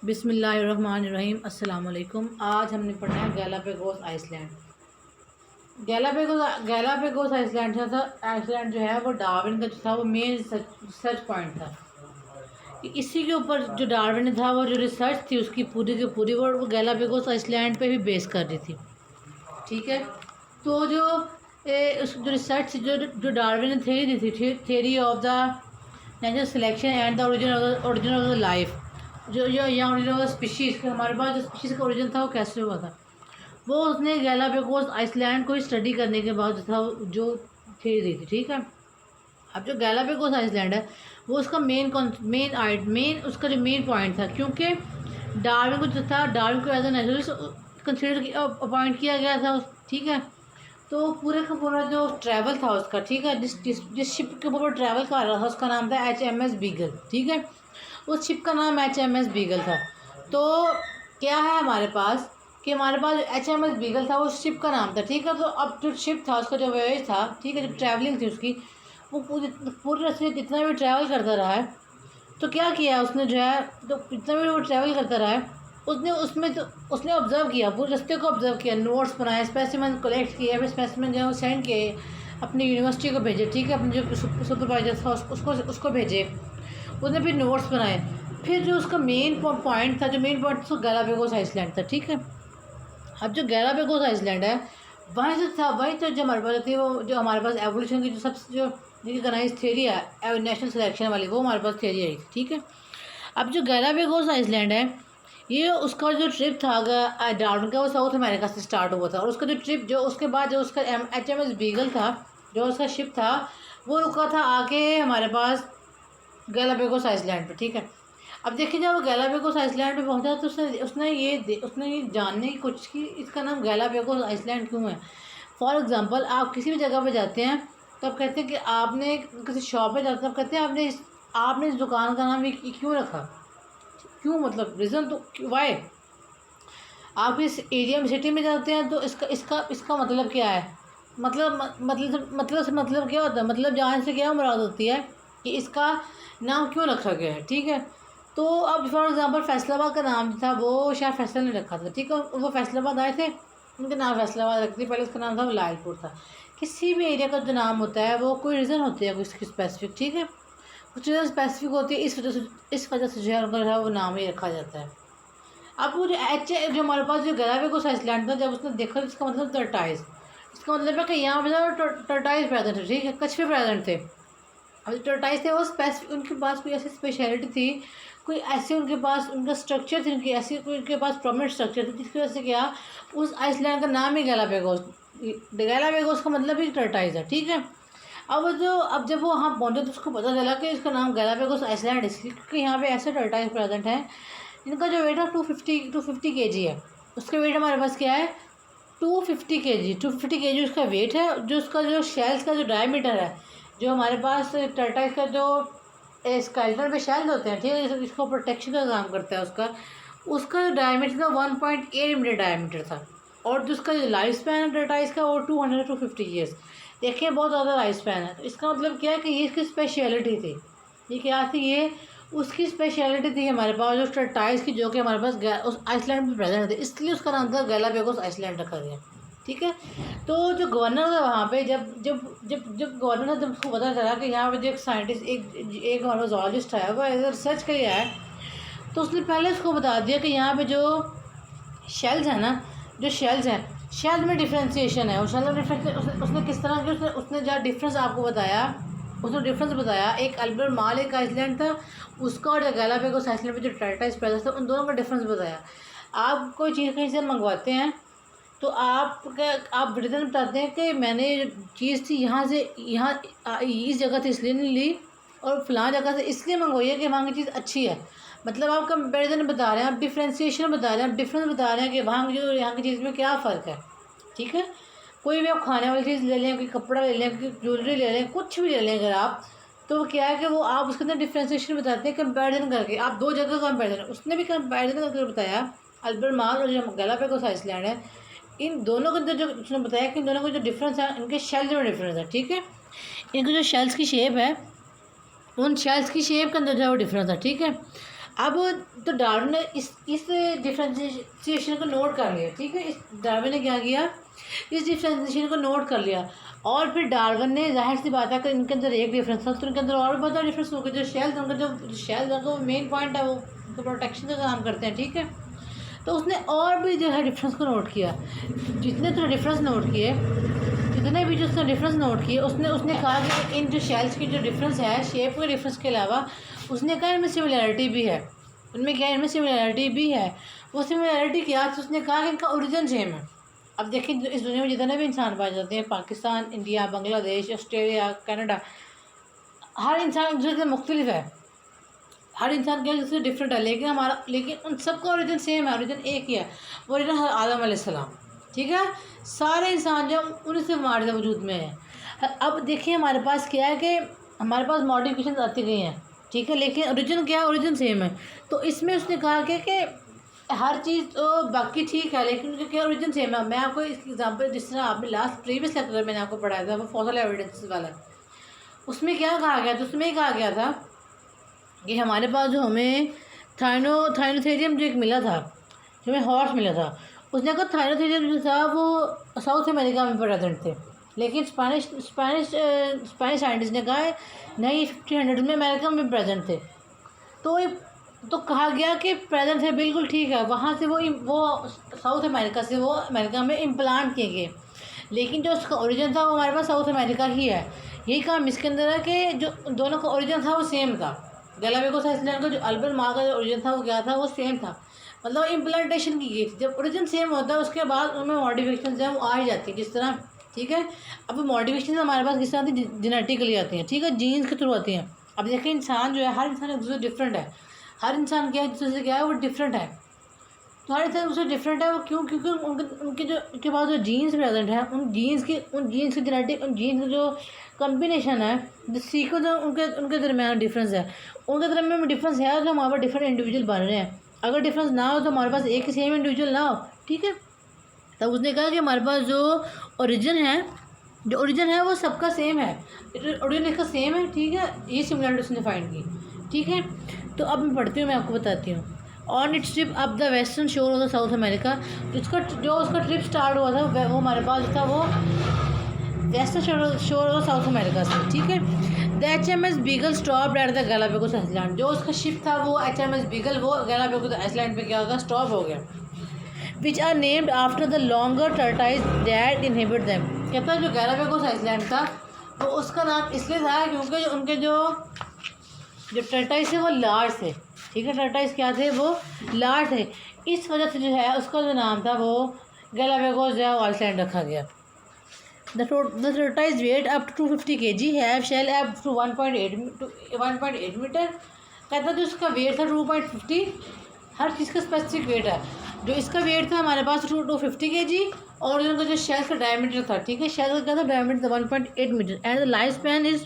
बिस्मिल्लाहिर्रहमानिर्रहीम। अस्सलाम वालेकुम। आज हमने पढ़ना है गैलापागोस आइसलैंड। गैलापागोस आइसलैंड था आइसलैंड जो है वो डार्विन का जो था वो मेन रिसर्च पॉइंट था। इसी के ऊपर जो डार्विन था वो जो रिसर्च थी उसकी पूरी की पूरी वो गैलापागोस आइसलैंड पे भी बेस कर रही थी। ठीक है, तो जो रिसर्च जो डार्विन ने थ्योरी दी थी, theory of the natural selection and the origin of the life, जो यहाँ ओरिजिन ऑफ द स्पीशीज़ का हमारे पास जो स्पीशीज़ का ओरिजिन था वो कैसे हुआ था, वो उसने गैलापागोस आइसलैंड को स्टडी करने के बाद जो था जो थ्योरी दी थी। ठीक है, अब जो गैलापागोस आइसलैंड है वो उसका मेन उसका जो मेन पॉइंट था, क्योंकि डार्विन को जो था डार्विन को as a naturalist consider appoint किया गया था। ठीक है, तो पूरे का पूरा जो ट्रैवल था उसका, ठीक है, जिस शिप के ऊपर ट्रैवल कर रहा था उसका नाम था HMS बीगल। ठीक है, उस शिप का नाम HMS बीगल था। तो क्या है हमारे पास कि हमारे पास HMS बीगल था, उस शिप का नाम था। ठीक है, तो अब जो शिप था उसका जो वॉयेज था, ठीक है, जो ट्रैवलिंग थी उसकी, वो पूरे रास्ते जितना भी ट्रैवल करता रहा है, तो क्या किया उसने जो है, तो जितना भी वो ट्रैवल करता रहा है उसने ऑब्ज़र्व किया, पूरे रास्ते को ऑब्ज़र्व किया, नोट्स बनाए, स्पेसिमेन कलेक्ट किए, फिर स्पेसिमेन जो है वो सेंड किए, अपनी यूनिवर्सिटी को भेजे। ठीक है, अपने जो सुपरवाइजर था उसको भेजे, उसने फिर नोट्स बनाए। फिर जो उसका मेन पॉइंट था, जो मेन पॉइंट था गैलापागोस आइसलैंड था। ठीक है, अब जो गैलापागोस आइसलैंड है वहीं से था, वहीं तो जो हमारे पास थी, वो जो हमारे पास एवोल्यूशन की जो सबसे जो रिकॉग्नाइज थ्योरी है नेशनल सिलेक्शन वाली, वो हमारे पास थ्योरी आई थी। ठीक है, अब जो गैलापागोस आइसलैंड है ये उसका जो ट्रिप था डार्विन का, वो साउथ अमेरिका से स्टार्ट हुआ था, और उसका जो ट्रिप जो उसके बाद जो उसका HMS बीगल था, जो उसका शिप था, वो रुका था आके हमारे पास गैलापागोस आइसलैंड पे। ठीक है, अब देखिए जब वो गैलापागोस आइसलैंड पे पहुंचा तो उसने ये जानने की कोशिश की इसका नाम गैलापागोस आइसलैंड क्यों है। फॉर एग्जांपल, आप किसी भी जगह पे जाते हैं तो आप कहते हैं कि आपने किसी शॉप पे जाते हैं, आप कहते हैं आपने इस दुकान का नाम ये क्यों रखा, क्यों, मतलब रीज़न तो वाई। आप इस एरिया में सिटी में जाते हैं तो इसका मतलब क्या है, मतलब क्या होता है, मतलब जाने से क्या मुराद होती है कि इसका नाम क्यों रखा गया है। ठीक है, तो अब फॉर एग्जांपल फैसलाबाद का नाम था वो शायद फैसला ने रखा था। ठीक है, वो फैसलाबाद आए थे, उनका नाम फैसलाबाद रख दिया, पहले उसका नाम था वो लालपुर था। किसी भी एरिया का जो नाम होता है वो कोई रीज़न होती है उसकी स्पेसिफिक। ठीक है, कुछ चीज़ें स्पेसिफिक होती है, इस वजह से जो है उनका वो नाम ही रखा जाता है। अब वो जो हमारे पास जो गैलापागोस आइसलैंड था, जब उसने देखा तो इसका मतलब टर्टाइज, इसका मतलब है कि यहाँ पे टर्टाइज प्रेजेंट है। ठीक है, कछुए प्रेजेंट थे। अब जो टर्टाइज थे वो स्पेसिफिक, उनके पास कोई ऐसी स्पेशलिटी थी, कोई ऐसी उनके पास उनका स्ट्रक्चर थी, उनकी ऐसी कोई उनके पास प्रोमिनेंट स्ट्रक्चर थी, जिसकी वजह से क्या उस आइसलैंड का नाम ही गैलापागोस का मतलब ही टर्टाइज है। ठीक है, अब जब वो वहाँ पहुँचे तो उसको पता चला कि इसका नाम गैलापागोस आइसलैंड है इसलिए क्योंकि यहाँ पे ऐसे टर्टाइज प्रेजेंट हैं इनका जो वेट है 250 kg है। उसका वेट हमारे पास क्या है, 250 kg उसका वेट है। जो उसका जो शेल्स का जो डायमीटर है, जो हमारे पास टर्टाइज का जो स्केलेटन पे शेल्स होते हैं, ठीक है, इसको प्रोटेक्शन का काम करता है, उसका जो डायमीटर था 1.8 मीटर डायमीटर था, और जो उसका जो लाइफ स्पैन है टर्टाइज का वो 200 to 50 ईयर्स। देखिए बहुत ज़्यादा लाइफ स्पैन है, तो इसका मतलब क्या है कि ये इसकी स्पेशलिटी थी। ये क्या थी, ये उसकी स्पेशलिटी थी हमारे पास जो टर्टाइज की, जो कि हमारे पास उस आइसलैंड में प्रेजेंट थी, इसलिए उसका नाम था गैलापागोस आइसलैंड रखा गया। ठीक है, तो जो गवर्नर था वहाँ पे, जब जब जब जब गवर्नर था, जब उसको पता चला कि यहाँ पे जो एक साइंटिस्ट एक हमारा जोलॉजिस्ट है वो रिसर्च के लिए आया, तो उसने पहले उसको बता दिया कि यहाँ पे जो शेल्स है ना, जो शेल्स हैं, शेल में डिफ्रेंसिएशन है, और शेल में डिफ्रेंस उसने किस तरह की उसने जो डिफरेंस आपको बताया, उसने डिफरेंस बताया, एक अल्बर्ट माल एक आइसलैंड था उसका, और गैलापागोस आइसलैंड पे जो टर्टाइज प्रेजेंट था, उन दोनों का डिफरेंस बताया। आप कोई चीज़ कहीं से मंगवाते हैं तो आप रिटर्न बताते हैं कि मैंने चीज़ थी यहाँ से यहाँ इस जगह से इसलिए नहीं ली और फलां जगह से इसलिए मंगवाई है कि वहाँ की चीज़ अच्छी है। मतलब आप कंपेरिजन बता रहे हैं, आप डिफ्रेंसिएशन बता रहे हैं, आप डिफरेंस बता रहे हैं कि वहाँ की जो यहाँ की चीज़ में क्या फ़र्क है। ठीक है, कोई भी आप खाने वाली चीज़ ले लें, कोई कपड़ा ले लें, कोई ज्वेलरी ले लें, कुछ भी ले लें अगर आप, तो क्या है कि वो आप उसके अंदर डिफ्रेंसिएशन बताते हैं कंपैरिजन करके। आप दो जगह कंपैरिजन, उसने भी कंपैरिजन करके बताया, अल्बर्ट माल और जो गैलापागोस आइसलैंड है, इन दोनों के अंदर जो उसने बताया कि इन दोनों का जो डिफरेंस है, इनके शेल्स में डिफरेंस है। ठीक है, इनकी जो शेल्स की शेप है, उन शेल्स की शेप के अंदर जो है वो डिफरेंस है। ठीक है, अब तो डार्विन ने इस डिफ्रेंशिएशन को नोट कर लिया, ठीक है। इस डार्विन ने क्या किया, इस डिफ्रेंशिएशन को नोट कर लिया, और फिर डार्विन ने जाहिर सी बात है कि इनके अंदर एक डिफरेंस था तो इनके अंदर और बहुत ज़्यादा डिफरेंस हो गया। जो शेल उनका जो शेल उनका मेन पॉइंट है वो तो प्रोटेक्शन का काम करते हैं, ठीक है। तो उसने और भी जो है डिफरेंस को नोट किया, जितने तो डिफरेंस नोट किए, जितने भी जो उसने डिफरेंस नोट किए, उसने कहा कि इन जो शेल्स की जो डिफरेंस है, शेप के डिफरेंस के अलावा उसने कहा इनमें सिमिलैरिटी भी है। उनमें क्या, इनमें सिमिलैरिटी भी है। वो सिमिलैरिटी क्या, तो उसने कहा कि इनका ओरिजिन सेम है। अब देखिए इस दुनिया में जितने भी इंसान पाए जाते हैं, Pakistan, India, Bangladesh, Australia, Canada, हर इंसान एक दूसरे से मुख्तलिफ है, हर इंसान के दूसरे डिफरेंट है, लेकिन उन सबका ओरिजिन सेम है, ओरिजिन एक ही है, वो ओरिजिन आदम अलैहिस्सलाम, ठीक है। सारे इंसान जो उन्हीं से हमारे वजूद में है। अब देखिए हमारे पास क्या है कि हमारे पास मॉडिफिकेशन आती गई हैं, ठीक है, लेकिन ओरिजिन क्या है, ओरिजिन सेम है। तो इसमें उसने कहा कि हर चीज़ तो बाकी ठीक है, लेकिन उनका क्या, ओरिजिन सेम है। मैं आपको इसकी एग्जांपल, जिस तरह आपने लास्ट प्रीवियस लेक्चर मैंने आपको पढ़ाया था, वो फॉसिल एविडेंस वाला, उसमें क्या कहा गया था, उसमें कहा गया था कि हमारे पास जो हमें थाइनोथेरियम जो एक मिला था, जो हमें हॉर्स मिला था, उसने कहा थाइनोथेरियम जो था वो साउथ अमेरिका में प्रेजेंट थे, लेकिन स्पेनिश साइंटिस्ट ने कहा नहीं, 1500 में अमेरिका में प्रेजेंट थे। तो कहा गया कि प्रेजेंट है, बिल्कुल ठीक है, वहाँ से वो साउथ अमेरिका से वो अमेरिका में इम्प्लांट किए गए, लेकिन जो उसका ओरिजिन था वो हमारे पास साउथ अमेरिका ही है। यही काम इसके अंदर है कि जो दोनों का ओरिजिन था वो सेम था। गैलापागोस आइलैंड का जो अल्बर्ट मार्क का जो ओरिजिन था वो क्या था, वो सेम था, मतलब इम्प्लांटेशन की गई थी। जब ओरिजिन सेम होता है उसके बाद उनमें मॉडिफिकेशन जो है वो आ ही जाती है, जिस तरह, ठीक है। अब मॉडिफिकेशन हमारे पास किस तरह आती है, जेनेटिकली आती हैं, ठीक है, जीन्स के थ्रू आती हैं। अब देखिए इंसान जो है, हर इंसान एक दूसरे डिफरेंट है, हर इंसान क्या है, दूसरे से क्या है, वो डिफरेंट है। तो हर इंसान दूसरे डिफरेंट है, वो क्यों, क्योंकि उनके पास जो जीन्स प्रेजेंट है, उन जीन्स की जेनेटिक, उन जीन्स की जो कम्बिनेशन है, जो सीक्वेंस है, उनके दरमियान डिफरेंस है, उनके दरमियान में डिफरेंस है, तो हमारे पास डिफरेंट इंडिविजुअल बन रहे हैं। अगर डिफरेंस ना हो तो हमारे पास एक ही सेम इंडिविजुअल ना हो, ठीक है। तब उसने कहा कि हमारे पास जो ओरिजिन है वो सबका सेम है, ओरिजिन इसका सेम है, ठीक है। ये सिमिलरिटी उसने फाइंड की, ठीक है। तो अब मैं पढ़ती हूँ, मैं आपको बताती हूँ। On it's trip up the western शोर ऑफ द साउथ अमेरिका, जो उसका ट्रिप स्टार्ट हुआ था वो हमारे पास था, वो वेस्टर्न शोर ऑफ साउथ अमेरिका से, ठीक है। The HMS Beagle stop at the Galapagos island, जो उसका शिप था वो HMS बीगल, वो गैलापागोस आइलैंड पे क्या होगा, स्टॉप हो गया। Which are named after the longer tortoise that inhabit them, कहता है जो गैलापागोस आइलैंड था वो उसका नाम इसलिए था क्योंकि उनके जो टर्टाइज थे वो लार्ज थे, ठीक है। टर्टाइज क्या थे, वो लार्ज थे, इस वजह से जो है उसका जो नाम था वो गैलापागोस जो है आइलैंड रखा गया। The tortoise weight up to 250 kg, have shell up to 1.8 metre. कहता जो उसका वेट था 2.50, हर चीज़ का स्पेसिफिक वेट है। जो इसका वेट था हमारे पास 250 kg, और उनका जो शेल का डायमीटर था, ठीक है, शेल का क्या था, diameter 1.8 metre, and the life span is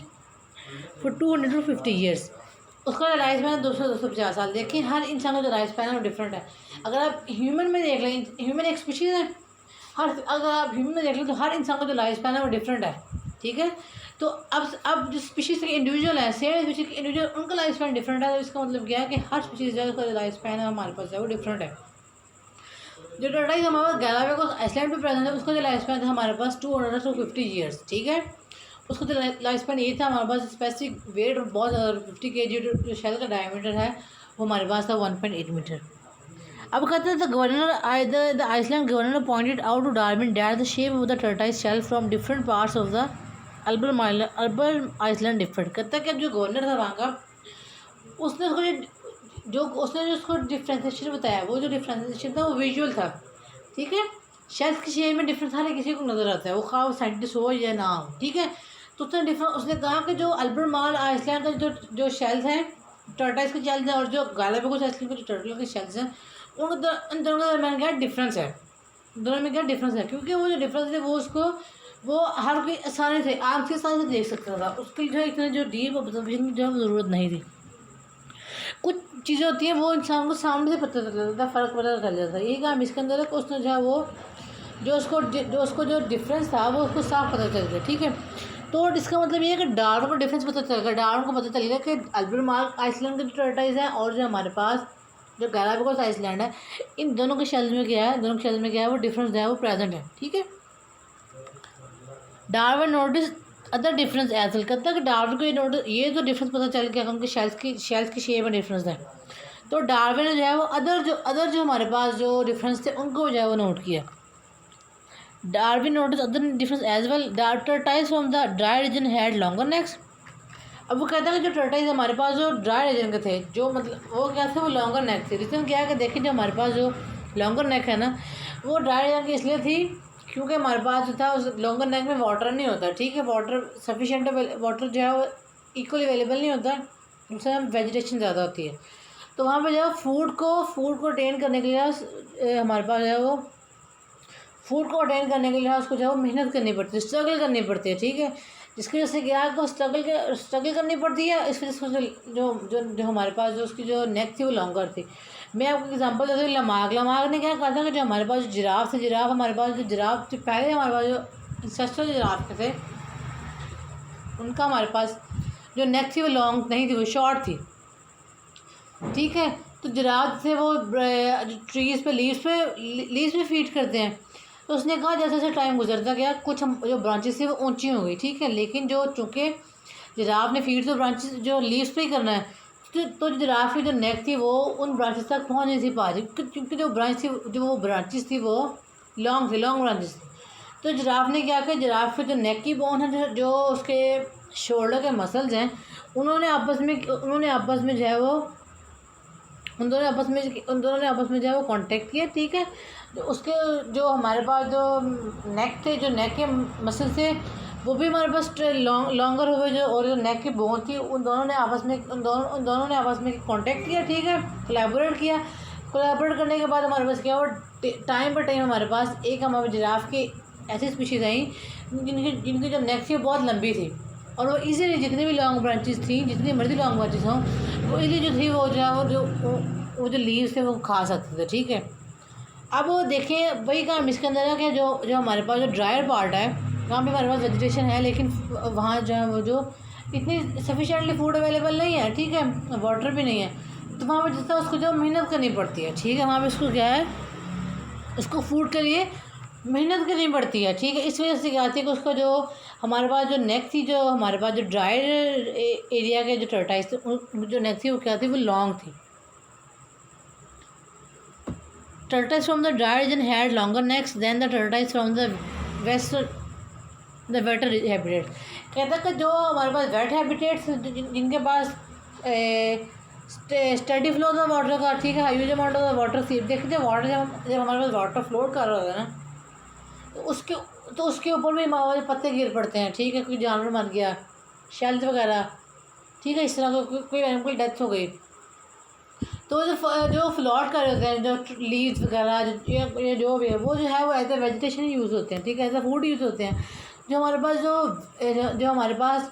for 250 years. उसका लाइफ स्पैन 250 साल। देखिए हर इंसान का जो लाइफ स्पैन है वो डिफरेंट है। अगर आप ह्यूमन में देख लें, ह्यूमन एक स्पीशीज़ है, अगर आप ह्यूमन में देख लें तो हर इंसान का जो लाइफ स्पैन है वो डिफरेंट है, ठीक है। तो अब जो स्पीशीज़ के इंडिविजुअल है, सेम स्पीशीज़ के इंडिविजुअल, उनका लाइफ स्पैन डिफरेंट है। तो इसका मतलब क्या है कि हर स्पीशीज़ का जो लाइफ स्पैन है हमारे पास है वो डिफरेंट है। जो टर्टाइज हमारे पास गैलापागोस आइलैंड पे प्रेजेंट है, उसका जो लाइफ स्पैन था हमारे पास 250 ईयर्स, ठीक है। उसका जो लाइफ स्पैन ये था, हमारे पास स्पेसिफिक वेट बहुत ज़्यादा 50 kg, जो शेल का डायमीटर है वो हमारे पास था 1.8 मीटर। अब कहते हैं the island governor pointed out to Darwin that the shape of the tortoise shell from different parts of the Albert island different. कहता है कि जो गवर्नर था वहाँ का, उसने उसको डिफ्रेंशिएशन बताया, वो जो डिफ्रेंशिएशन था वो विजुअल था, ठीक है। शेल्स की शेप में डिफरेंस हर किसी को नज़र आता है, वो खा साइंटिस्ट हो या ना हो, ठीक है। तो उसने कहा कि जो अल्बर्ट माल आइसलैंड का जो शेल्स हैं, टर्टाइज के शेल्स हैं, और जो गैलापागोस आइसलैंड के जो टर्टल के शेल्स हैं, उन दोनों के दरमियान क्या डिफरेंस है, दोनों में क्या डिफरेंस है, क्योंकि वो जो डिफरेंस थे वो हर कोई आसानी से आँख के साथ देख सकता था। उसके जो इतने जो डीप ऑब्जर्वेशन की जो ज़रूरत नहीं थी। कुछ चीज़ें होती हैं वो इंसान को सामने से पता चल जाता है, फ़र्क पता चल जाता है। यही काम इसके अंदर है कि उसने जो है वो जो उसको जो डिफरेंस था वो उसको साफ पता चल गया, ठीक है। तो इसका मतलब ये है कि डार्विन को डिफरेंस पता चलेगा, डार्विन को पता चलेगा कि अल्बर्ट आइसलैंड के जो टर्टाइज हैं और जो हमारे पास जो गैलापागोस आइसलैंड है, इन दोनों के शेल्स में क्या है, दोनों के शेल्स में क्या है, वो डिफरेंस है, वो प्रेजेंट है। ठीक है, Darwin notice other difference as well, कहता है कि डार्विन को ये जो डिफरेंस पता चल गया उनके शेल्स की शेप में डिफरेंस है। तो डार्विन ने जो है वो अदर जो हमारे पास जो डिफरेंस थे उनको जो है वो नोट किया। Darwin notice other difference as well, tortoise from the dry region had longer necks. अब वो कहता है कि जो टर्टाइज हमारे पास जो ड्राई रीजन के थे, जो मतलब वो क्या थे, वो लॉन्गर नेक थे। रीज़न क्या है कि देखिए जो हमारे पास जो लॉन्गर नेक है ना, वो ड्राई रीजन की इसलिए थी क्योंकि हमारे पास जो था उस लॉन्गर नेक में वाटर नहीं होता। ठीक है, वाटर सफिशेंट वाटर जो है वो इक्वली अवेलेबल नहीं होता, उससे वेजिटेशन ज़्यादा होती है। तो वहाँ पे जो है फूड को अटेन करने के लिए हमारे पास जो है वो फूड को अटेन करने के लिए उसको जो है वो मेहनत करनी पड़ती है, स्ट्रगल करनी पड़ती है। ठीक है, जिसकी वजह से क्या है को स्ट्रगल करनी पड़ती है, इस वजह से जो जो जो हमारे पास जो उसकी जो नेक थी वो लॉन्गर थी। मैं आपको एग्जांपल देता हूँ, लमाक ने क्या कहा था कि जो हमारे पास जिराफ थे, हमारे पास जो जिराफ थे पहले, हमारे पास जो इंसेस्ट्रल जिराफ थे उनका हमारे पास जो नेक थी वो लॉन्ग नहीं थी, वो शॉर्ट थी। ठीक है, तो जिराफ थे वो ट्रीज़ पे लीव्स पे फीड करते हैं। तो उसने कहा जैसे जैसे टाइम गुजरता गया कुछ हम जो ब्रांचेस थी वो ऊंची हो गई। ठीक है, लेकिन जो चूँकि जिराफ ने फीड तो ब्रांचेस जो लीव्स पे ही करना है, तो जिराफ की जो नेक थी वो उन ब्रांचेस तक पहुंच नहीं थी पा रही, क्योंकि जो ब्रांच थी जो वो ब्रांचेस थी वो लॉन्ग ब्रांचेस थी। तो जिराफ ने क्या किया, जिराफ की जो नेक की बोन है, जो उसके शोल्डर के मसल्स हैं, उन्होंने आपस में जो है वो उन दोनों ने आपस में जो है वो कांटेक्ट किया। ठीक है, तो उसके जो हमारे पास जो नेक थे, जो नेक के मसल थे, वो भी हमारे पास लॉन्गर हुए, जो और जो नेक की बोन थी उन दोनों ने आपस में कांटेक्ट किया। ठीक है, कोलैबोरेट करने के बाद हमारे पास क्या हुआ, टाइम पर टाइम हमारे पास एक हमारे जिराफ की ऐसी स्पीशीज़ आई जिनकी जो नेक थी बहुत लंबी थी, और वो इजीली जितनी भी लॉन्ग ब्रांचेस थी, जितनी मर्जी लॉन्ग ब्रांचेस हों, वो इजीली जो थी वो जो है वो जो लीव्स थे वो खा सकते थे। ठीक है, अब वो देखें वही काम इसके अंदर है कि जो हमारे पास जो ड्रायर पार्ट है, वहाँ पे हमारे पास वेजिटेशन है, लेकिन वहाँ जो है वो जो इतनी सफिशेंटली फूड अवेलेबल नहीं है। ठीक है, वाटर भी नहीं है, तो वहाँ पर जितना उसको जो मेहनत करनी पड़ती है। ठीक है, वहाँ पर उसको क्या है, उसको फूड के लिए मेहनत करनी पड़ती है। ठीक है, इस वजह से क्या थी कि उसका जो हमारे पास जो नेक थी, जो हमारे पास जो ड्राइड एरिया के जो टर्टाइज थे, जो नेक थी वो क्या थी, वो लॉन्ग थी। Tortoise from the dry region had longer necks than the tortoise from the wetter habitat. कहता है कि जो हमारे पास वेट हैबिटेट्स जिनके पास स्टडी फ्लो था वाटर का, ठीक है, ह्यूज अमाउंट ऑफ वाटर थी। देखते वाटर जब हमारे पास वाटर फ्लोट कर रहा है ना, तो उसके ऊपर भी हमारे पत्ते गिर पड़ते हैं। ठीक है, कोई जानवर मर गया, शेल्स वगैरह, ठीक है, इस तरह का कोई एनिमल डेथ हो गई, तो जो फ्लोट कर रहे होते हैं, जो लीव्स वगैरह ये जो भी है, वो जो है वो एज ए वेजिटेशन यूज़ होते हैं। ठीक है, एज ए फूड यूज़ होते हैं। जो हमारे पास जो हमारे पास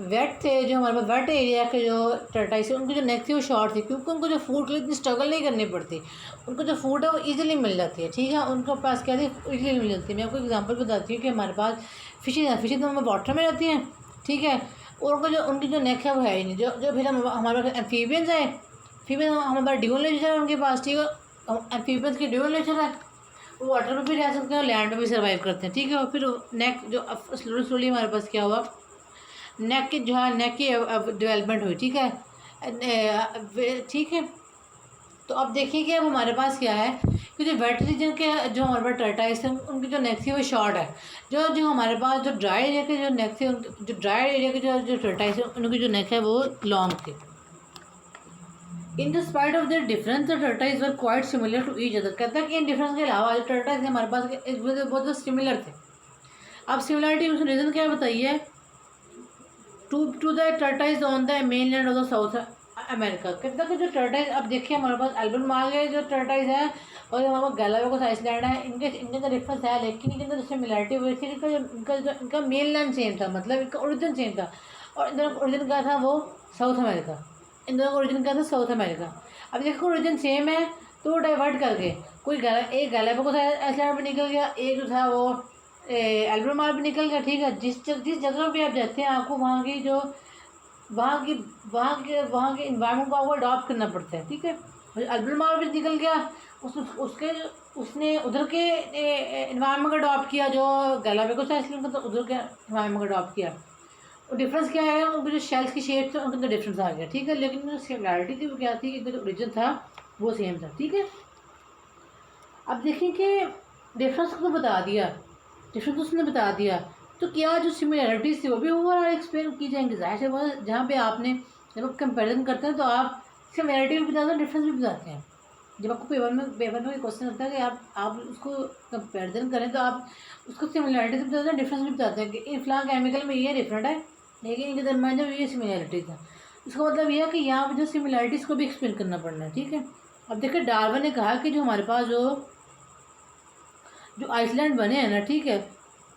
वेट थे, जो हमारे पास वेट एरिया के जो टर्टाइस थे, उनकी जो नेक थी वो शॉर्ट थी, क्योंकि उनको जो फूड के लिए इतनी स्ट्रगल नहीं करनी पड़ती, उनको जो फूड है वो इजीली मिल जाती है। ठीक है, उनके पास क्या थी, इजीली मिल जाती है। मैं आपको एग्जांपल बताती हूँ कि हमारे पास फिशेज तो हमें वाटर में रहती हैं। ठीक है, और उनकी जो नेक है वो है ही नहीं। जो फिर हमारे पास एम्फीबियंस है, हमारे पास ड्यूल नेचर है उनके पास। ठीक है, एम्फीबियंस की ड्यूल नेचर है, वो वाटर में भी रह सकते हैं और लैंड में भी सर्वाइव करते हैं। ठीक है, और फिर नेक जो स्लोली हमारे पास क्या हुआ, नेक की जो है नेक की डेवलपमेंट हुई। ठीक है, ठीक है, तो अब देखिए कि अब हमारे पास क्या है कि जो वेट रीजन के जो हमारे पास टर्टाइस थे उनकी जो नेक थी वो शॉर्ट है। जो हमारे पास जो ड्राई एरिया के जो नेक थे, जो ड्राई एरिया के जो टर्टाइस है उनकी जो नेक है वो लॉन्ग थी। In the spite of the difference the tortoise were quite similar to each other. कहता है कि इन डिफरेंस के अलावा जो टर्टाइस हमारे पास बहुत सिमिलर थे। अब सिमिलरिटी उसका रीज़न क्या बताइए, to the tortoise on the main land of the South America. कहता है कि जो टर्टाइज, अब देखिए हमारे पास एल्बर्ट मार्ल के जो टर्टाइज है और जो हमारे पास गैलापागोस आइसलैंड है, इनके अंदर डिफरेंस है, लेकिन इनके अंदर सिमिलरिटी हुई थी कि इनका मेन लैंड सेम था, मतलब इनका ओरिजिन सेम था, और इन दोनों का ओरिजिन क्या था, वो साउथ अमेरिका। इन दोनों का ओरिजिन क्या था, साउथ अमेरिका। अब देखो ओरिजिन सेम है तो वो डाइवर्ट करके एक गैलापागोस आइसलैंड पर निकल गया, एक जो था वो एल्बर्ट माल भी निकल गया, ठीक है। जिस जगह पे आप जाते हैं आपको वहाँ की जो वहाँ के इन्वायरमेंट को आपको अडॉप्ट करना पड़ता है, ठीक है। एल्बर्ट माल भी निकल गया, उसके उसने उधर के इन्वायरमेंट को अडॉप्ट किया, जो गैलापागोस आइसलैंड का, तो उधर के इन्वायरमेंट को अडॉप्ट किया। और डिफरेंस क्या है, उनके जो शेल्स की शेप थे उनके अंदर डिफरेंस आ गया, ठीक है। लेकिन जो सिमिलैरिटी थी वो क्या थी कि जो ओरिजिन था वो सेम था, ठीक है। अब देखें कि डिफरेंस को तो बता दिया, डिफरेंस उसने बता दिया, तो क्या जो सिमिलैरिटीज़ थी वो भी ओवरऑल एक्सप्लेन की जाएंगी। जाहिर से वो जहाँ पे आपने जब आप कंपेरिजन करते हैं तो आप सिमिलैरिटी भी बताते हैं, डिफरेंस भी बताते हैं। जब आपको पेपर में क्वेश्चन होता है कि आप उसको कंपेरिजन करें तो आप उसको सिमिलैरिटी से बताते हैं, डिफरेंस भी बताते हैं कि फलां केमिकल में ये डिफरेंट है लेकिन इनके दरम्यान जो ये सिमिलैरिटीज़ है। इसका मतलब ये है कि यहाँ पर जो सिमिलैरिटीज़ को भी एक्सप्लेन करना पड़ना है, ठीक है। अब देखिए डार्विन ने कहा कि जो हमारे पास जो आइसलैंड बने हैं ना, ठीक है,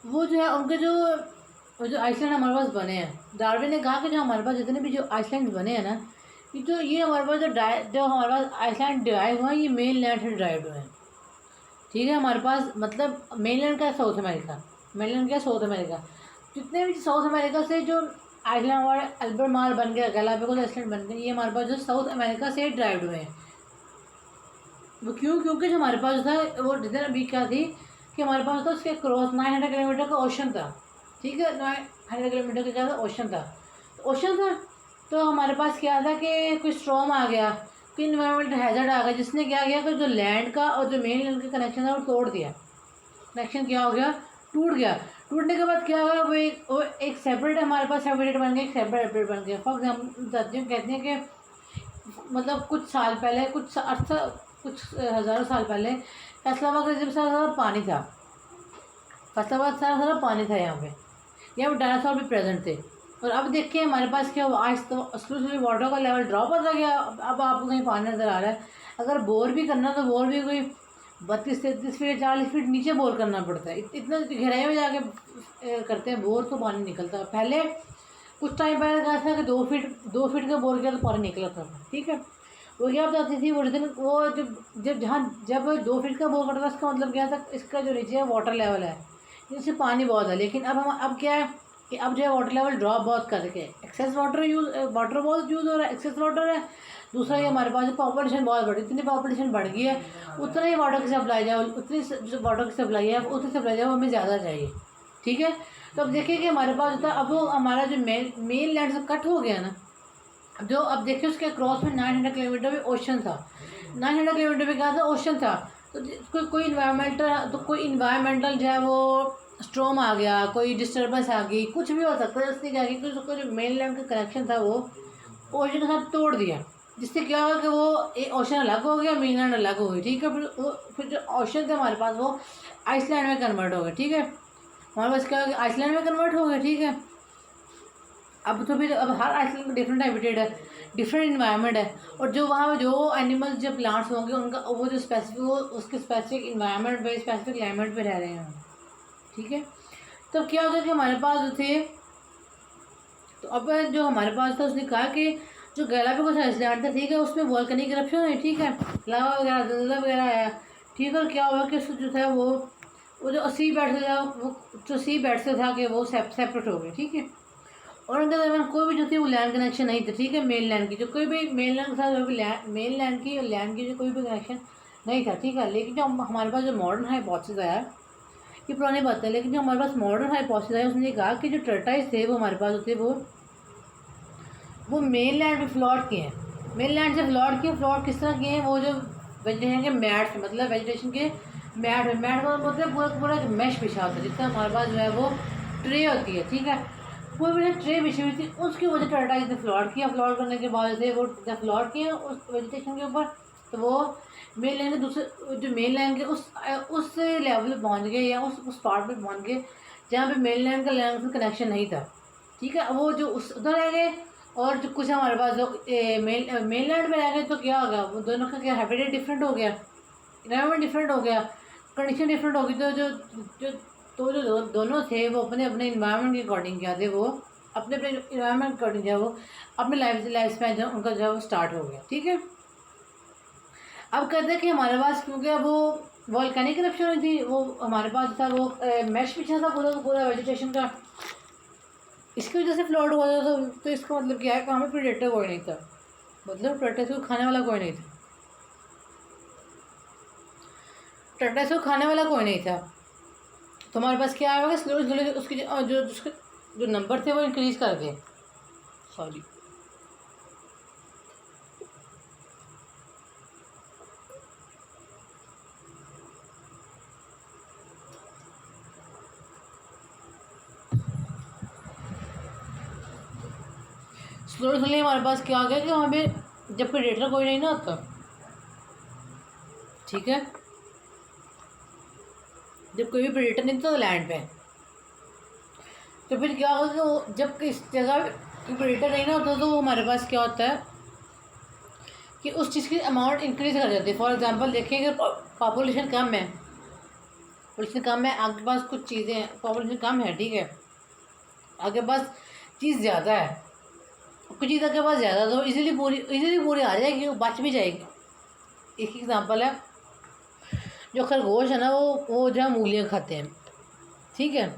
वो जो है उनके जो आइसलैंड हमारे पास बने हैं, डार्विन ने कहा कि जो हमारे पास जितने भी जो आइसलैंड बने हैं ना, ये हमारे पास जो हमारे पास आइसलैंड डिराइव हुआ है ये मेन लैंड से डिराइव हुए हैं, ठीक है। हमारे पास मतलब मेन लैंड का है साउथ अमेरिका, मेन लैंड क्या है साउथ अमेरिका। जितने भी साउथ अमेरिका से जो आइसलैंड हमारे अल्बर्ट माल बन गया, गैलापागोस आइसलैंड बन गए, ये हमारे पास जो साउथ अमेरिका से डिराइव हुए हैं। वो क्यों? क्योंकि जो हमारे पास था वो जितने अभी क्या थी कि हमारे पास था उसके क्रॉस 900 किलोमीटर का ओशन था, ठीक है। 900 किलोमीटर का क्या था? ओशन था। ओशन था तो हमारे पास क्या था कि कोई स्ट्रॉम आ गया, कोई इन्वायरमेंटल हैजर्ड आ गया, जिसने क्या किया कि जो लैंड का और जो मेन लैंड का कनेक्शन था वो तोड़ दिया। कनेक्शन क्या हो गया? टूट गया। टूटने के बाद क्या हुआ? वो एक सेपरेट हमारे पास सेपरेट बन गया, एक सेपरेट बन गया। फॉर एग्जाम्पल कहते हैं कि मतलब कुछ साल पहले, कुछ हज़ारों साल पहले फैसलाबाद का जब सारा पानी था, फैसलाबाद सारा पानी था यहाँ पे डायनासोर भी प्रेजेंट थे। और अब देखिए हमारे पास क्या हुआ, आज तो स्लोली वाटर का लेवल ड्रॉप होता गया। अब आपको कहीं पानी नज़र आ रहा है। अगर बोर भी करना तो बोर भी कोई 32-33 फीट 40 फीट नीचे बोर करना पड़ता है। इतना गहराई में जाके करते हैं बोर तो पानी निकलता है। पहले कुछ टाइम पहले कहा था कि 2 फीट का बोर किया तो पानी निकला था, ठीक है। वो क्या बताती थी वो रिटर्न, वो जब 2 फीट का बोर करता था इसका मतलब क्या था, इसका जो नीचे वाटर लेवल है इससे पानी बहुत है। लेकिन अब क्या है कि अब जो है वाटर लेवल ड्रॉप बहुत कर के एक्सेस वाटर बहुत यूज़ हो रहा है, एक्सेस वाटर है। दूसरा ये हमारे पास पॉपुलेशन बहुत बढ़ी, इतनी पॉपुलेशन बढ़ गई है, उतना ही वाटर की सप्लाई जाए, उतनी जो वाटर की सप्लाई है उतनी सप्लाई जाए वो हमें ज़्यादा चाहिए, ठीक है। तो अब देखिए कि हमारे पास होता अब वो हमारा जो मेन लैंड से कट हो गया ना, जो अब देखिए उसके क्रॉस में 900 किलोमीटर भी ओशन था। 900 किलोमीटर पे क्या था? ओशन था। तो कोई इन्वायरमेंटल जो है वो स्ट्रॉम आ गया, कोई डिस्टर्बेंस आ गई, कुछ भी हो सकता है। उसने क्या किया कि उसका जो मेन लैंड का कनेक्शन था वो ओशन के साथ तोड़ दिया, जिससे क्या हुआ कि वो एक ओशन अलग हो गया, मेन लैंड अलग हो गई, ठीक है। फिर जो ओशन थे हमारे पास वो आइसलैंड में कन्वर्ट हो गए, ठीक है। हमारे पास क्या हो गया? आइसलैंड में कन्वर्ट हो गए, ठीक है। अब तो फिर अब हर आइसलैंड का डिफरेंट हैबिटेट है, डिफरेंट इन्वायरमेंट है। और जो वहाँ जो एनिमल्स जो प्लांट्स होंगे उनका वो जो स्पेसिफिक वो उसके स्पेसिफिक इन्वायरमेंट पे स्पेसिफिक क्लाइमेट पे रह रहे हैं, ठीक है। तो क्या होगा कि हमारे पास जो थे, तो अब जो हमारे पास था उसने कहा कि जो गैलापागोस आइसलैंड था, ठीक है, उसमें वॉल्केनिक इरप्शन हुई, ठीक है, लावा वगैरह जलजिला वगैरह आया, ठीक है। और क्या हुआ कि उसको जो था वो जो सी बेड से था वो जो सी बेड से था कि वो सेपरेट हो गए, ठीक है। और उनके दरमियान कोई भी जो थी वो लैंड कनेक्शन नहीं था, ठीक है। मेन लैंड की जो कोई भी मेन लैंड के साथ जो भी मेन लैंड की और लैंड की जो कोई भी कनेक्शन नहीं था, ठीक है। लेकिन जो हमारे पास जो मॉडर्न हाइपोथेसिस आया, ये पुरानी बात है, लेकिन जो हमारे पास मॉडर्न हाइपोथेसिस आया उसने कहा कि जो टर्टाइज थे वो हमारे पास होते वो मेन लैंड पर फ्लॉट किए हैं। मेन लैंड से फ्लॉट किस तरह किए हैं? वो जो वेजिटेशन के मैट्स, मतलब वेजिटेशन के मैट का मतलब पूरा पूरा मैश बिछा होता है, जिससे हमारे पास जो है वो ट्रे होती है, ठीक है। पूरी पूरी ट्रे बिछी हुई थी, उसकी वजह टर्टाइज ने फ्लॉट किया। फ्लॉट करने के बाद थे वो जब फ्लॉट किया उस वेजिटेशन के ऊपर, तो वो मेन लाइन के दूसरे जो मेन लाइन के उस लेवल पे पहुंच गए, या उस पार्ट पे पहुंच गए जहाँ पे मेन लाइन का लैंड से कनेक्शन नहीं था, ठीक है। वो जो उस उधर रह गए, और जो कुछ हमारे पास जो मेन लैंड में रह गए, तो क्या होगा? वो दोनों का क्या हैबिटेट डिफरेंट हो गया, इन्वायरमेंट डिफरेंट हो गया, कंडीशन डिफरेंट होगी। तो जो दोनों थे वो अपने अपने इन्वायरमेंट के अकॉर्डिंग क्या थे, वो अपने अपने इन्वायरमेंट के अकॉर्डिंग जो है वो अपने लाइफ स्पैन जो उनका जो है वो स्टार्ट हो गया, ठीक है। अब कहते हैं कि हमारे पास क्योंकि अब वो वॉल्केनिक इरप्शन हुई थी, वो हमारे पास था वो मैश बिछा था पूरा का पूरा वेजिटेशन का, इसकी वजह से फ्लड हुआ था। तो इसका मतलब क्या है कि हमें प्रेडेटर कोई नहीं था, मतलब प्रेडेटर को खाने वाला कोई नहीं था, प्रेडेटर को खाने वाला कोई नहीं था। तो हमारे पास क्या आएगा, स्लोली स्लोली उसके जो उसके जो नंबर थे वो इंक्रीज कर गए। सॉरी, स्लोली स्लोली हमारे पास क्या आ गया कि वहाँ पे जब प्रेडेटर कोई नहीं ना होता, ठीक है, जब कोई भी प्रेडेटर नहीं था लैंड पे, तो फिर क्या होगा कि जब इस जगह प्रेडेटर नहीं ना होता तो हमारे पास क्या होता है कि उस चीज़ की अमाउंट इंक्रीज कर जाती है। फॉर एग्जांपल देखिए कि पॉपुलेशन कम है, पॉपुलेशन कम है, आपके पास कुछ चीज़ें, पॉपुलेशन कम है, ठीक है, आपके पास चीज़ ज़्यादा है, कुछ चीज़ आपके पास ज़्यादा, तो इजीली पूरी आ जाएगी, वो बच भी जाएगी। एक एग्जांपल है, जो खरगोश है ना वो जो है मूलियाँ खाते हैं, ठीक है।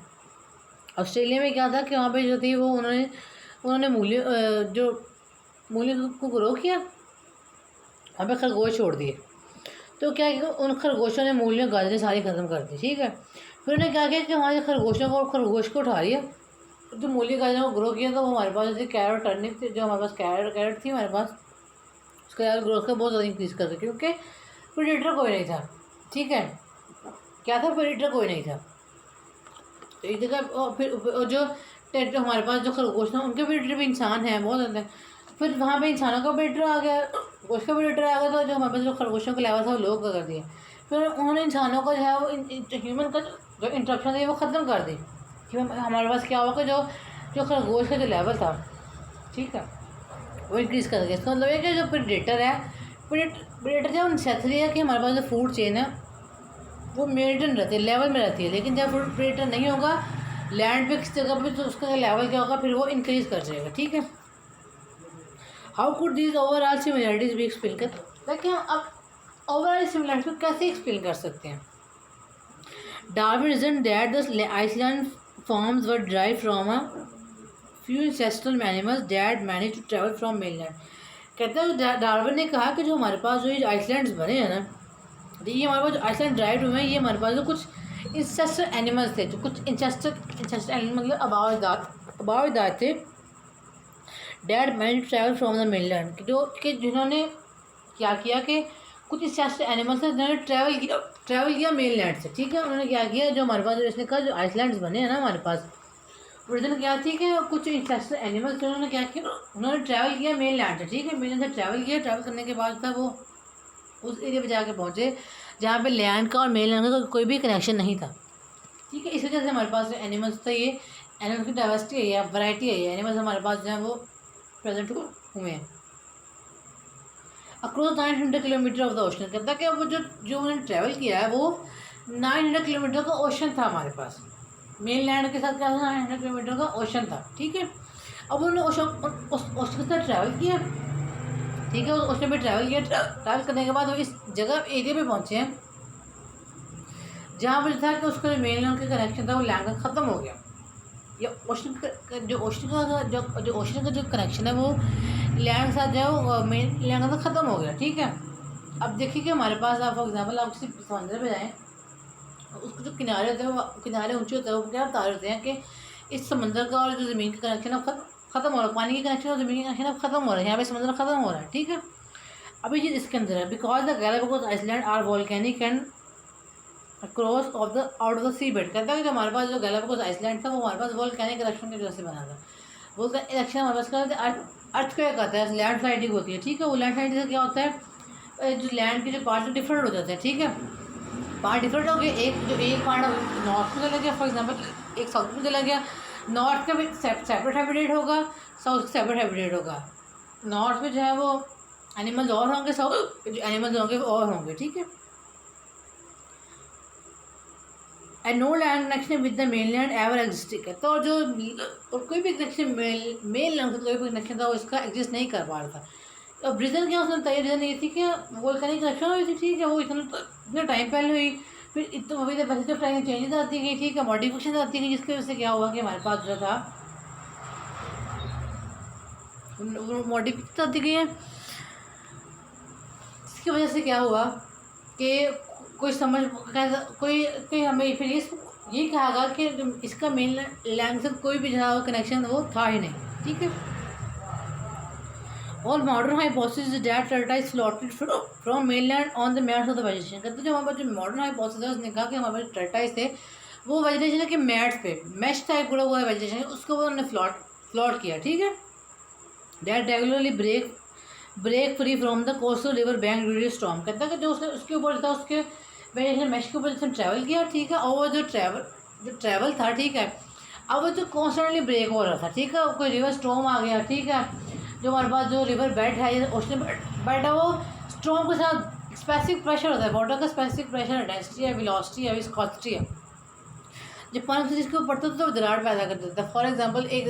ऑस्ट्रेलिया में क्या था कि वहाँ पे जो थी वो उन्होंने मूली को ग्रो किया, वहाँ पे खरगोश छोड़ दिए। तो क्या है कि उन खरगोशों ने मूलियाँ गाजरें सारी ख़त्म कर दी, ठीक है। फिर उन्होंने क्या किया कि हमारे खरगोश को उठा लिया, जो मूली गाजरों को ग्रो किया, तो वो हमारे पास जो कैरेट टर्निप थी, जो हमारे पास कैरेट थी हमारे पास, उसका ग्रोथ का बहुत ज़्यादा इंक्रीज़ कर दिया, क्योंकि प्रेडेटर कोई नहीं था, ठीक है। क्या था, प्रेडेटर कोई नहीं था। तो एक जगह फिर जो टेट हमारे पास जो खरगोश था उनके प्रेडेटर भी इंसान हैं बहुत ज़्यादा। फिर वहाँ पे इंसानों का प्रेडेटर आ गया, गोश्त का प्रेडेटर आ गया, तो जो हमारे पास जो खरगोशों का लेवल था वो लो कर दिया। फिर उन्होंने इंसानों का जो है वो ह्यूमन का जो इंटरप्शन है वो ख़त्म कर दी, कि हमारे पास क्या हुआ कि जो खरगोश का जो लेवल था, ठीक है, वो इंक्रीज़ कर दिया। इसका मतलब है कि जो प्रेडेटर है, प्रेडेटर जो नेसेसरी है कि हमारे पास जो फूड चेन है वो मेंटेन रहती है, लेवल में रहती है। लेकिन जब फूड प्रेडेटर नहीं होगा लैंड पे किस जगह पे, तो उसका लेवल क्या होगा, फिर वो इंक्रीज़ कर जाएगा, ठीक है। How could these overall similarities B explain कर, देखिए हम अब ओवरऑल सिमिलरिटी को कैसे एक्सप्लेन कर सकते हैं। Darwin reason that the island forms were derived from a few ancestral animals that manage to travel from mainland. कहते हैं डार्विन ने कहा कि जो हमारे पास जो ये आइसलैंड्स बने हैं ना, ये हमारे पास जो आइसलैंड ड्राइव हुए हैं, ये हमारे पास जो कुछ इंसेस्टर एनिमल्स थे, जो कुछ इंसेस्टर एनिमल मतलब अबावदार थे, dad manage travel from the mainland, जो कि जिन्होंने क्या किया कि कुछ इंसेस्टर एनिमल्स थे जिन्होंने ट्रैवल किया मेनलैंड से, ठीक है। उन्होंने क्या किया, जो हमारे पास जो इसने कहा जो आइसलैंड्स बने हैं ना हमारे पास, ओरिजिनल क्या थी कि कुछ इंसेस्टर एनिमल्स थे, उन्होंने क्या किया, उन्होंने ट्रैवल किया मेनलैंड से, ठीक है। मेनलैंड से ट्रैवल किया, ट्रैवल करने के बाद था वो उस एरिया पे जाके पहुँचे जहाँ पे लैंड का और मेनलैंड का कोई भी कनेक्शन नहीं था, ठीक है। इस वजह से हमारे पास जो एनिमल्स थे, ये एनिमल्स की डाइवर्सिटी है या वैरायटी है, ये एनिमल्स हमारे पास जो है वो प्रेजेंट हुए हैं across 900 kilometre of the ocean. कहता है कि वो जो उन्होंने ट्रैवल किया है वो 900 किलोमीटर का ओशन था हमारे पास, मेन लैंड के साथ क्या था, 900 किलोमीटर का ओशन था, ठीक है। अब उन्होंने ओशन के साथ ट्रैवल किया, ठीक है, उस ओशन में ट्रैवल किया, ट्रैवल करने के बाद वो इस जगह एरिया पे पहुँचे हैं जहाँ पर था कि उसका जो मेन लैंड का कनेक्शन था वो लैंड का ख़त्म हो गया, या ओशन का जो कनेक्शन है वो लैंड के साथ जो मेन लैंड का ख़त्म हो गया, ठीक है। अब देखिए कि हमारे पास आप फॉर एग्जांपल आप किसी समंदर पे जाएँ, उसके जो किनारे होते हैं वो किनारे ऊंचे होते हैं, वो क्या बता रहे होते हैं कि इस समंदर का और जो ज़मीन का कनेक्शन अब ख़त्म हो रहा है, पानी के कनेक्शन और ज़मीन के कनेक्शन अब ख़त्म हो रहा है, यहाँ पे समंदर ख़त्म हो रहा है, ठीक है। अभी चीज़ इसके अंदर है, because the Galapagos island are volcanic and cross of the out of the sea bed. कहता है कि जो हमारे पास जो गैलापागोस आइसलैंड था वो हमारे पास वॉल्केनिक इरप्शन की वजह से बना था। वॉल्केनिक इरप्शन हमारे पास क्या अर्थक्वेक आता है, लैंड स्लाइडिंग होती है, ठीक है। वो लैंड स्लाइडिंग से क्या होता है, जो लैंड के जो पार्ट डिफरेंट हो जाते हैं, ठीक है, पार्ट डिफरेंट हो गए। एक पार्ट नॉर्थ में चला गया, फॉर एग्जांपल एक साउथ में चला गया, नॉर्थ का भी सेपरेट हैबिटेट होगा, साउथ का सेपरेट हैबिटेट होगा। नॉर्थ में जो है वो एनिमल्स और होंगे, साउथ जो एनिमल्स होंगे वो और होंगे, ठीक है। And no land connection with the main land ever existing है, तो जो और कोई भी कनेक्शन मेन लैंड से कोई भी कनेक्शन था वो इसका एग्जिस्ट नहीं कर पा रहा था। अब रीज़न क्या उसने बताया, रीज़न ये थी कि वोल्केनिक इरप्शन हुई थी, ठीक है, वो इतना इतना टाइम पहले हुई, फिर इतना अभी तक तो टाइम चेंजेस आती गई, ठीक है, मॉडिफिकेशन आती गई, जिसकी वजह से क्या हुआ कि हमारे पास जो था मॉडिफिकेशन आती गई है। इसकी वजह से क्या हुआ कि कोई समझ कोई कोई हमें फिर ये कहा कि इसका मेन लैंड से कोई भी जो कनेक्शन वो था ही नहीं, ठीक है। All modern hypothesis is that tortoise floated from mainland on the mats of the vegetation। कहते जो हमारे पास जो मॉडर्न हाइपोथेसिस है उसने कहा कि हमारे पास tortoise थे वो वेजिटेशन के मैट्स पे मैश टाइप गुड़ा हुआ है वेजिटेशन, उसको वो उन्होंने फ्लॉट किया, ठीक है। That regularly break free from the coastal river bank due to storm। कहता है कि जो उसके ऊपर था उसके वेजिटेशन मैश के ऊपर जिसने ट्रैवल किया, ठीक है, और वो जो ट्रैवल था, ठीक है, अब वो जो कॉन्स्टेंटली ब्रेक हो रहा था, ठीक है, कोई रिवर स्टॉर्म आ गया, ठीक है, जो हमारे पास जो रिवर बेड है या ओशन बेड है वो स्ट्रॉम के साथ स्पेसिफिक प्रेशर होता है, वाटर का स्पेसिफिक प्रेशर है, डेंसिटी है, वेलोसिटी है, विस्कोसिटी है। जब पानी से जिसके ऊपर पड़ता था तो दरार पैदा कर देता है। फॉर एग्जांपल एक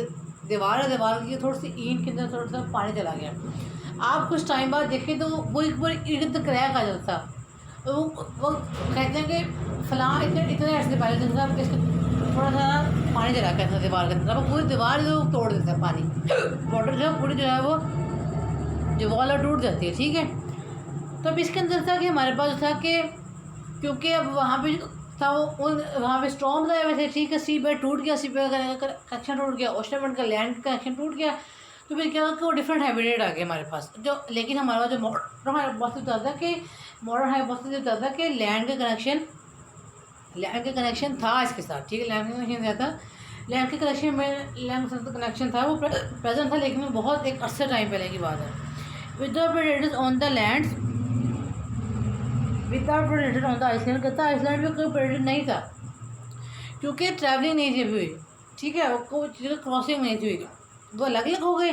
दीवार है, दीवार की थोड़ी सी ईंट के अंदर थोड़ा सा पानी चला गया, आप कुछ टाइम बाद देखें तो वो एक बार ईंट तो क्रैक आ जाता था, तो वो कहते हैं कि फलां इतने ऐसे पहले जिनका थोड़ा सा पानी चला गया था दीवार के अंदर, वो पूरी दीवार जो तोड़ देता है पानी, वाटर जो पूरी जो है वो जो वॉल टूट जाती है, ठीक है। तो अब इसके अंदर था कि हमारे पास था कि क्योंकि अब वहाँ पे था वो वहाँ पे स्टॉर्म था वैसे, ठीक है, सी बेड टूट गया, सी बेड का कनेक्शन टूट गया, ओशन बेड का लैंड का कनेक्शन टूट गया, तो फिर क्या हुआ कि वो डिफरेंट हैबिटेट आ गए हमारे पास जो। लेकिन हमारा जो मॉडर्न हाइपोथेसिस बताता कि लैंड का कनेक्शन था इसके साथ, ठीक है, लैंड का कनेक्शन दिया था, लैंड के कनेक्शन में लैंड के साथ कनेक्शन था, वो प्रेजेंट था, लेकिन वो बहुत एक अर्से टाइम पहले की बात है। Without predators on the land, without predator on the island, कहता है आइसलैंड में कोई प्रेडेटर नहीं था क्योंकि ट्रैवलिंग नहीं थी हुई, ठीक है, कोई चीज़ क्रॉसिंग नहीं थी हुई, वो अलग अलग हो गए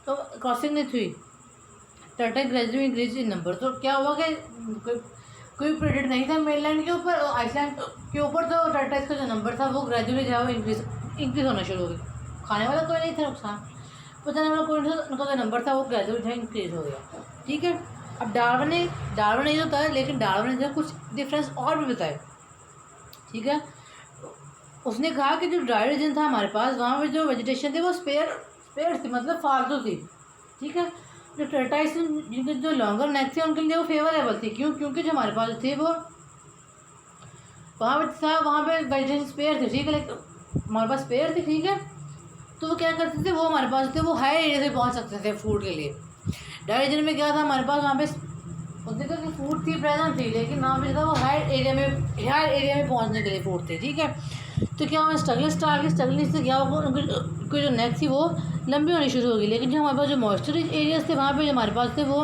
तो क्रॉसिंग नहीं थी। Turtle gradually increase in number, तो क्या हुआ कि कोई प्रेडेटर नहीं था मेनलैंड के ऊपर, और आइसलैंड के ऊपर तो टर्टल्स का जो नंबर था वो ग्रेजुअली जो है वो इंक्रीज होना शुरू हो गई। खाने वाला कोई नहीं था, नुकसान पहुँचाने वाला कोई नहीं था, उनका जो नंबर था वो ग्रेजुअली जो है इंक्रीज हो गया, ठीक है। अब डार्विन ने जो बताया, लेकिन डार्विन ने जो कुछ डिफरेंस और भी बताए, ठीक है। उसने कहा कि जो ड्राई रीजन था हमारे पास वहाँ पर जो वेजिटेशन थी वो स्पेयर थी, मतलब फालतू थी, ठीक है। जो टर्टाइस जिनके जो लॉन्गर नेक थे उनके लिए वो फेवरेबल थी, क्योंकि जो हमारे पास थे वो वहाँ पर था, वहाँ पे वेजिटेशन स्पेयर थी, ठीक है, लेकिन हमारे पास स्पेयर थी, ठीक है। तो वो क्या करते थे, वो हमारे पास थे वो हाई एरिया से पहुँच सकते थे फूड के लिए। ड्राई रीजन में क्या था हमारे पास, वहाँ पे देखा कि फूड थी प्रेजेंट थी, लेकिन वहाँ पे था वो हाई एरिया में पहुँचने के लिए फूड थे, ठीक है। तो क्या हुआ, स्ट्रगलिंग से क्या हुआ, उनकी जो नेक थी वो लंबी होनी शुरू होगी, लेकिन जो हमारे पास जो मॉइस्चराइज एरियाज थे वहाँ पे जो हमारे पास थे वो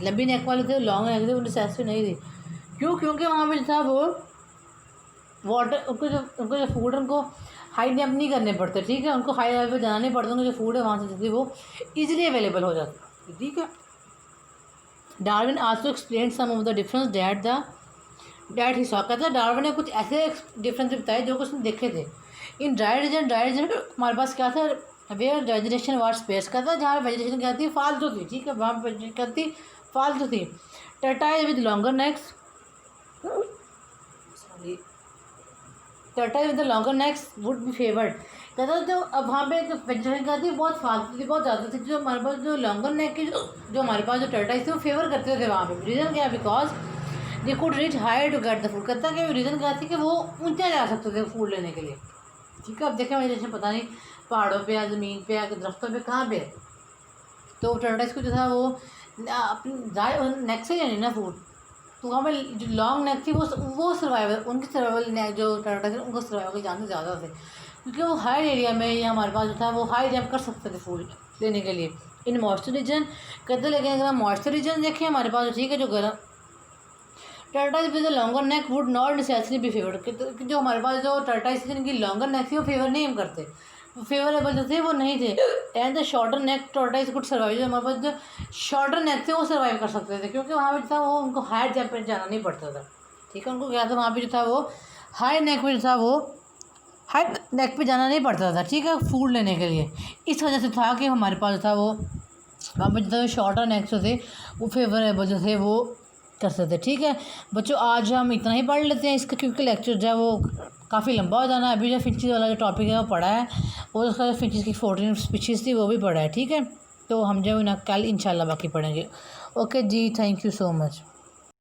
लंबी नेक वाले थे, लॉन्ग नेक थे, वो नेसेसरी नहीं थी। क्योंकि वहाँ पे जो था वो वाटर उनको जो फूड उनको हाई नेप नहीं करने पड़ते, ठीक है, उनको हाई लेवल पर जाना नहीं पड़ता, उनको जो फूड है वहाँ से वो ईजिली अवेलेबल हो जाती है, ठीक है। Darwin also explain some of the difference that he saw, कहता है डार्विन ने कुछ ऐसे डिफरेंस बताए जो कुछ उसने देखे थे। इन ड्राई रीजन हमारे पास क्या था, वेयर वेजिटेशन वार स्पेस, कहता है जहाँ वेजिटेशन क्या थी फालतू थी, ठीक है, वहाँ पर क्या थी फालतू थी। Turtle with longer necks, turtle with the longer necks would be favoured, कहता है जो अब वहाँ पे जो वेजिटेशन क्या थी बहुत फालतू थी, बहुत ज़्यादा थी, जो हमारे पास जो लॉन्गर नेक की जो हमारे पास जो टर्टाइल थे वो फेवर करते थे वहाँ पे। रीज़न क्या है, because they could reach higher to get the food, कहता है कि रीज़न क्या थी कि वो ऊंचा जा सकते थे फूड लेने के लिए, ठीक है। अब देखें वेजिटेशन पता नहीं पहाड़ों पे या ज़मीन पे या दरख्तों पे कहाँ पे, तो टर्टाइल्स को जो था वो अपनी नेक से लेनी ना फूड, तो वहाँ पे जो लॉन्ग नेक थी वो सर्वाइवल उनकी सर्वाइवल नेक जो टर्टाइल्स उनको सर्वाइवल के चांसेस ज़्यादा थे, क्योंकि वो हाई एरिया में या हमारे पास जो था वो हाई जंप कर सकते थे फूड लेने के लिए। इन मॉइस्चर रीजन कहते, लेकिन अगर हम मॉइस्चर रीजन देखें हमारे पास, ठीक है, जो गर्म turtles with longer neck would not necessary be favoured, जो हमारे पास जो टर्टाइल्स जिनकी लॉन्गर नेक थी वो फेवर नहीं हम करते, फेवरेबल जो थे वो नहीं थे। And the shorter neck turtles could survive, जो हमारे पास जो शॉर्टर नेक थे वो सर्वाइव कर सकते थे, क्योंकि वहाँ पे था वो उनको हाई जंप पर जाना नहीं पड़ता था, ठीक है। उनको क्या था वहाँ पे जो था वो हाई नेक पे जो था वो हाई नेक पे जाना नहीं पड़ता था, ठीक है, फूड लेने के लिए। इस वजह से था कि हमारे पास था वो वहाँ पर जो था शॉर्टर नेक जो थे वो फेवरेबल जो थे वो कर सकते। ठीक है बच्चों, आज हम इतना ही पढ़ लेते हैं इसका, क्योंकि लेक्चर जो है वो काफ़ी लंबा हो जाना है। अभी जो फिंचेस वाला जो टॉपिक है वो पढ़ा है, और उसका जो फिंचेस की 14 स्पीशीज़ थी वो भी पढ़ा है। ठीक है, तो हम जो है ना कल इंशाल्लाह बाकी पढ़ेंगे। ओके जी, थैंक यू सो मच।